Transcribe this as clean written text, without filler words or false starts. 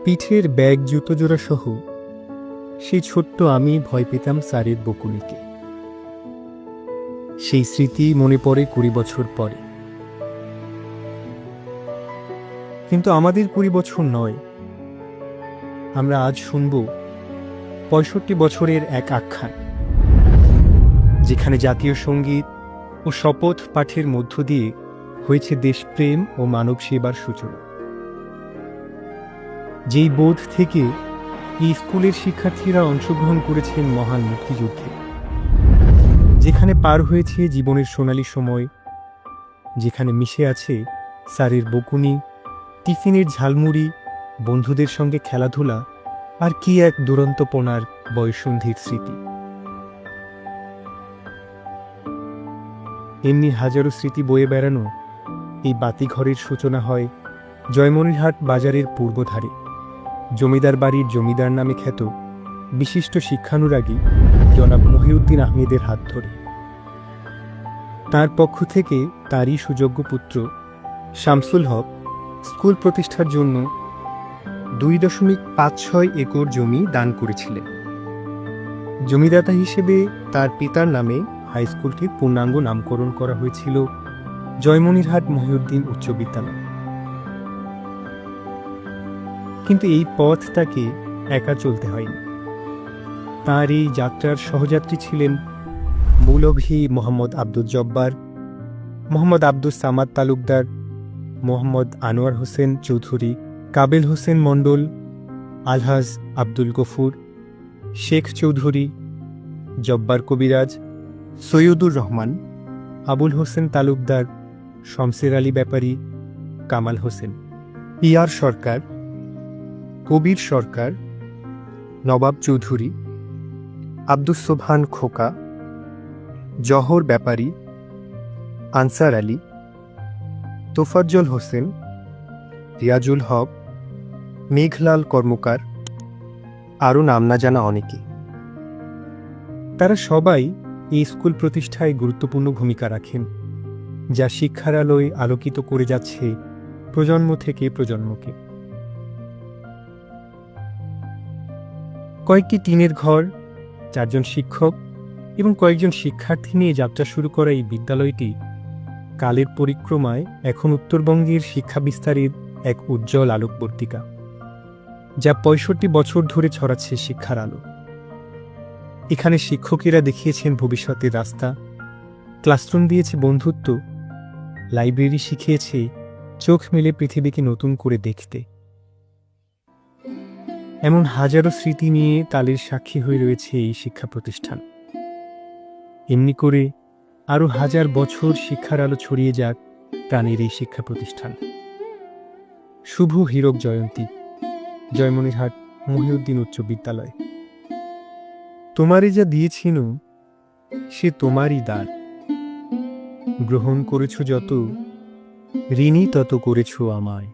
পিঠের ব্যাগ জুতো জোড়া সহ সেই ছোট্ট আমি ভয় পেতাম স্যারের বকুনিকে। সেই স্মৃতি মনে পড়ে 20 বছর পরে। কিন্তু আমাদের 20 বছর নয়, আমরা আজ শুনব 65 বছরের এক আখ্যান, যেখানে জাতীয় সঙ্গীত ও শপথ পাঠের মধ্য দিয়ে হয়েছে দেশপ্রেম ও মানব সেবার সূচনা। যেই বোধ থেকে এই স্কুলের শিক্ষার্থীরা অংশগ্রহণ করেছেন মহান মুক্তিযুদ্ধে, যেখানে পার হয়েছে জীবনের সোনালী সময়, যেখানে মিশে আছে স্যারের বকুনি, টিফিনের ঝালমুড়ি, বন্ধুদের সঙ্গে খেলাধুলা, আর কি এক দুরন্তপনার বয়ঃসন্ধির স্মৃতি। এমনি হাজারো স্মৃতি বয়ে বেড়ানো এই বাতিঘরের সূচনা হয় জয়মনিরহাট বাজারের পূর্বধারে জমিদার বাড়ির জমিদার নামে খ্যাত বিশিষ্ট শিক্ষানুরাগী জনাব মহিউদ্দিন আহমেদের হাত ধরে। তার পক্ষ থেকে তারই সুযোগ্য পুত্র শামসুল হক স্কুল প্রতিষ্ঠার জন্য 2.56 একর জমি দান করেছিলেন। জমিদাতা হিসেবে তার পিতার নামে হাই স্কুলটির পূর্ণাঙ্গ নামকরণ করা হয়েছিল জয়মনিরহাট মহিউদ্দিন উচ্চ বিদ্যালয়। কিন্তু এই পথ তাকে একা চলতে হয়নি। তার এই যাত্রার সহযাত্রী ছিলেন মৌলভী মোহাম্মদ আব্দুল জব্বার, মোহাম্মদ আব্দুস সামাদ তালুকদার, মোহাম্মদ আনোয়ার হোসেন চৌধুরী, কাবেল হোসেন মণ্ডল, আলহাজ আব্দুল গফুর, শেখ চৌধুরী, জব্বার কবিরাজ, সৈয়দুর রহমান, আবুল হোসেন তালুকদার, শমসের আলী ব্যাপারী, কামাল হোসেন, পিয়ার সরকার, কবির সরকার, নবাব চৌধুরী, আব্দুস সোবহান খোকা, জহর ব্যাপারী, আনসার আলী, তোফাজ্জল হোসেন, রিয়াজুল হক, মেঘলাল কর্মকার, আরও নাম না জানা অনেকে। তারা সবাই এই স্কুল প্রতিষ্ঠায় গুরুত্বপূর্ণ ভূমিকা রাখেন, যা শিক্ষার আলোয় আলোকিত করে যাচ্ছে প্রজন্ম থেকে প্রজন্মকে। কয়েকটি টিনের ঘর, 4 জন শিক্ষক এবং কয়েকজন শিক্ষার্থী নিয়ে যাত্রা শুরু করা এই বিদ্যালয়টি কালের পরিক্রমায় এখন উত্তরবঙ্গের শিক্ষা বিস্তারের এক উজ্জ্বল আলোকবর্তিকা, যা 65 বছর ধরে ছড়াচ্ছে শিক্ষার আলো। এখানে শিক্ষকেরা দেখিয়েছেন ভবিষ্যতের রাস্তা, ক্লাসরুম দিয়েছে বন্ধুত্ব, লাইব্রেরি শিখিয়েছে চোখ মেলে পৃথিবীকে নতুন করে দেখতে। এমন হাজারো স্মৃতি নিয়ে তালের সাক্ষী হয়ে রয়েছে এই শিক্ষা প্রতিষ্ঠান। এমনি করে আরও হাজার বছর শিক্ষার আলো ছড়িয়ে যাক প্রাণের এই শিক্ষা প্রতিষ্ঠান। শুভ হীরক জয়ন্তী, জয়মনিরহাট মহিউদ্দিন উচ্চ বিদ্যালয়। তোমারে যা দিয়েছিন সে তোমারই দান, গ্রহণ করেছ যত, ঋণী তত করেছ আমায়।